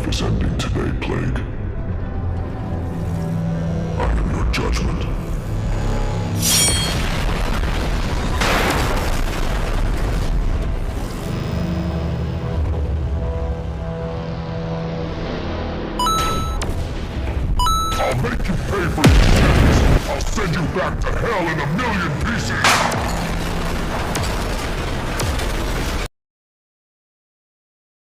is ending today, Plague. I am your judgment. I'll make you pay for your sins. I'll send you back to hell in a million pieces.